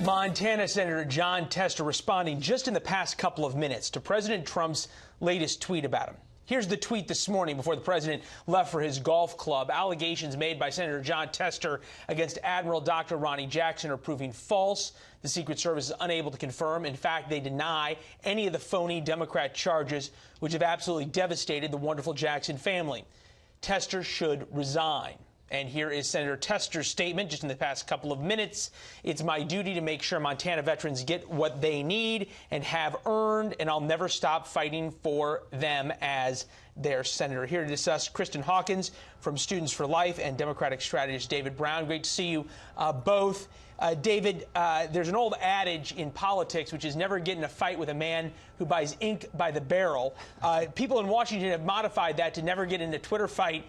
Montana Senator Jon Tester responding just in the past couple of minutes to President Trump's latest tweet about him. Here's the tweet this morning before the president left for his golf club. Allegations made by Senator Jon Tester against Admiral Dr. Ronnie Jackson are proving false. The Secret Service is unable to confirm. In fact, they deny any of the phony Democrat charges, which have absolutely devastated the wonderful Jackson family. Tester should resign. And here is Senator Tester's statement just in the past couple of minutes. It's my duty to make sure Montana veterans get what they need and have earned, and I'll never stop fighting for them as their senator. Here to discuss, Kristan Hawkins from Students for Life and Democratic strategist David Brown. Great to see you both. David, there's an old adage in politics, which is never get in a fight with a man who buys ink by the barrel. People in Washington have modified that to never get in a Twitter fight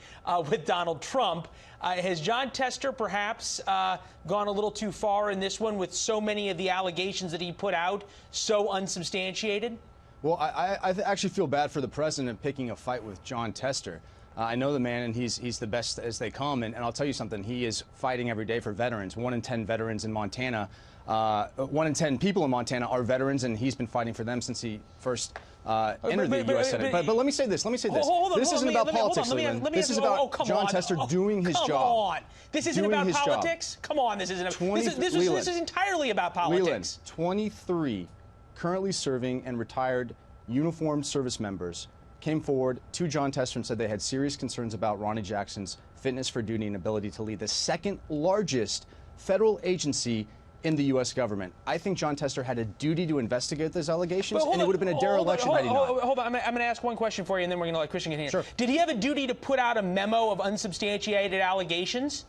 with Donald Trump. Has Jon Tester perhaps gone a little too far in this one with so many of the allegations that he put out so unsubstantiated? Well, I actually feel bad for the president picking a fight with Jon Tester. I know the man, and he's the best as they come. And I'll tell you something, he is fighting every day for veterans. 1 in 10 veterans in Montana, 1 in 10 people in Montana are veterans, and he's been fighting for them since he first entered the U.S. Senate. But let me say this. This isn't about politics, Leland. This is about Jon Tester doing his job. Come on. This isn't about politics? Come on. This isn't. This is entirely about politics. Leland, 23 currently serving and retired uniformed service members came forward to Jon Tester and said they had serious concerns about Ronnie Jackson's fitness for duty and ability to lead the second largest federal agency in the U.S. government. I think Jon Tester had a duty to investigate those allegations, and it would have been a dereliction had he not. Hold on. I'm going to ask one question for you, and then we're going to let Christian get in here. Sure. Did he have a duty to put out a memo of unsubstantiated allegations?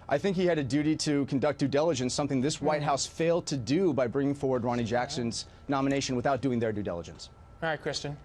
I think he had a duty to conduct due diligence, something this White House failed to do by bringing forward Ronnie Jackson's nomination without doing their due diligence. All right, Kristan.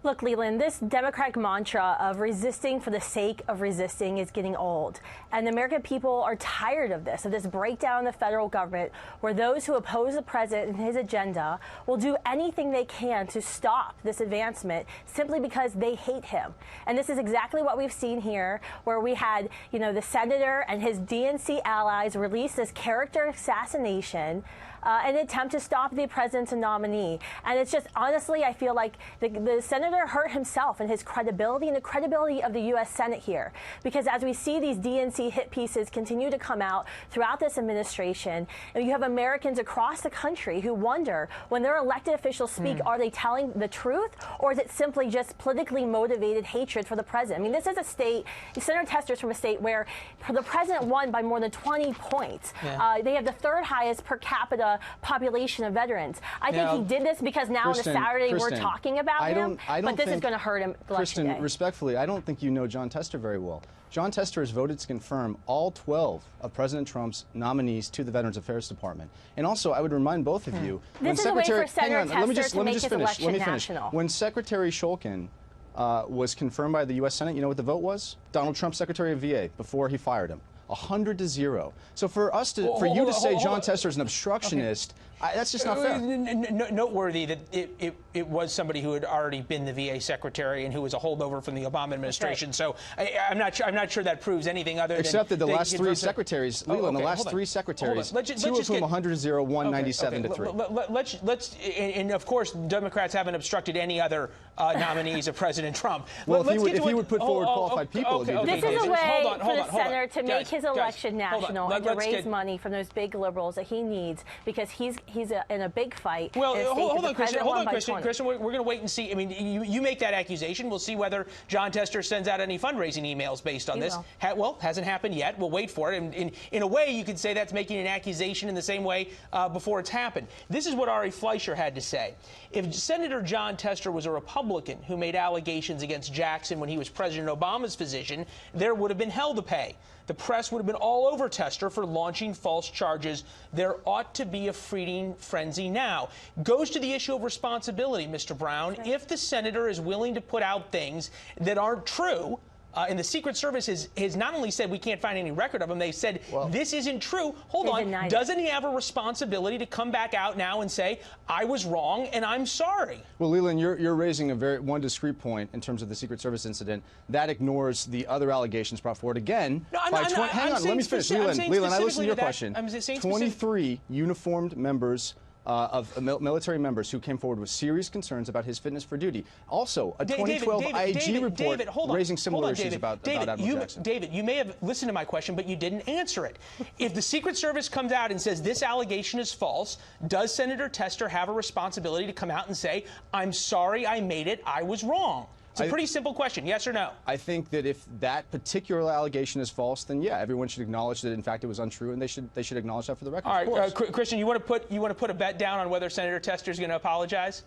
Look, Leland, this Democratic mantra of resisting for the sake of resisting is getting old. And the American people are tired of this breakdown in the federal government where those who oppose the president and his agenda will do anything they can to stop this advancement simply because they hate him. And this is exactly what we've seen here, where we had, the senator and his DNC allies release this character assassination an attempt to stop the president's nominee. And it's just, honestly, I feel like the senator hurt himself and his credibility and the credibility of the U.S. Senate here. Because as we see these DNC hit pieces continue to come out throughout this administration, and you have Americans across the country who wonder, when their elected officials speak, are they telling the truth, or is it simply just politically motivated hatred for the president? I mean, this is a state, Senator Tester's from a state where the president won by more than 20 points. Yeah. They have the third highest per capita population of veterans. I think he did this because now on a Saturday we're talking about him, but this is going to hurt him election day. Kristan, respectfully, I don't think you know Jon Tester very well. Jon Tester has voted to confirm all 12 of President Trump's nominees to the Veterans Affairs Department. And also, I would remind both of you, this is a way for Senator Tester to make his election national. When Secretary Shulkin was confirmed by the U.S. Senate, you know what the vote was? Donald Trump, Secretary of VA, before he fired him. 100-0. So for you to say Jon Tester is an obstructionist, that's just not fair. Noteworthy that it was somebody who had already been the VA secretary and who was a holdover from the Obama administration. So I'm not sure that proves anything other except than that the last three secretaries, Leland, the last three secretaries, two of whom 100-0, one 97-3. Let's and of course Democrats haven't obstructed any other nominees of President Trump. Well, if he would put forward qualified people, this is a way for the senator to make his election national and to raise money from those big liberals that he needs, because he's in a big fight. Well, hold on, Kristan. We're going to wait and see. I mean, you make that accusation. We'll see whether Jon Tester sends out any fundraising emails based on this. Well, hasn't happened yet. We'll wait for it. And in a way, you could say that's making an accusation in the same way before it's happened. This is what Ari Fleischer had to say. If Senator Jon Tester was a Republican who made allegations against Jackson when he was President Obama's physician, there would have been hell to pay. The press would have been all over Tester for launching false charges. There ought to be a feeding frenzy now. Goes to the issue of responsibility, Mr. Brown. If the senator is willing to put out things that aren't true, and the Secret Service has not only said we can't find any record of him, they said this isn't true. Hold on. Doesn't he have a responsibility to come back out now and say, I was wrong and I'm sorry? Well, Leland, you're raising one discrete point in terms of the Secret Service incident. That ignores the other allegations brought forward again. No, hang on, let me finish. Leland, I listened to your question. 23 uniformed members of military members who came forward with serious concerns about his fitness for duty. Also, a 2012 IG report raising similar issues about Admiral Jackson. David, you may have listened to my question, but you didn't answer it. If the Secret Service comes out and says this allegation is false, does Senator Tester have a responsibility to come out and say, I'm sorry, I made it, I was wrong? It's a pretty simple question, yes or no? I think that if that particular allegation is false, then yeah, everyone should acknowledge that in fact it was untrue, and they should acknowledge that for the record. All right, Kristan, you want to put a bet down on whether Senator Tester is going to apologize?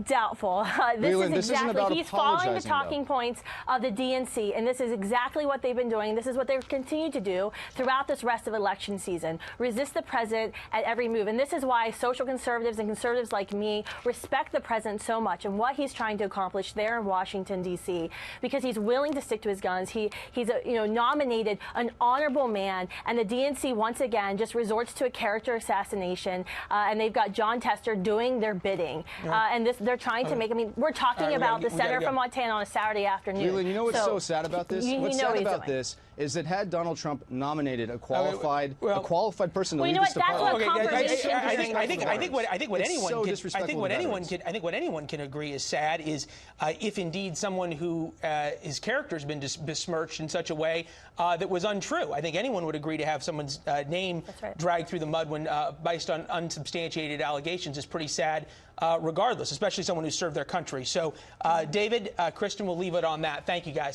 Doubtful. Leland, this isn't about he's following the talking points of the DNC, and this is exactly what they've been doing. This is what they've continued to do throughout this rest of election season. Resist the president at every move. And this is why social conservatives and conservatives like me respect the president so much and what he's trying to accomplish there in Washington, D.C., because he's willing to stick to his guns. He's nominated an honorable man, and the DNC once again just resorts to a character assassination, and they've got John Tester doing their bidding. And they're trying to make, we're talking about the senator from Montana on a Saturday afternoon. Leland, you know what's so sad about this? What's sad about this is that had Donald Trump nominated a qualified person to lead this department. I think what anyone can agree is sad is if indeed someone who his character has been besmirched in such a way that was untrue. I think anyone would agree to have someone's name dragged through the mud when based on unsubstantiated allegations is pretty sad, regardless, especially someone who served their country. So, David, Kristan, we'll leave it on that. Thank you, guys.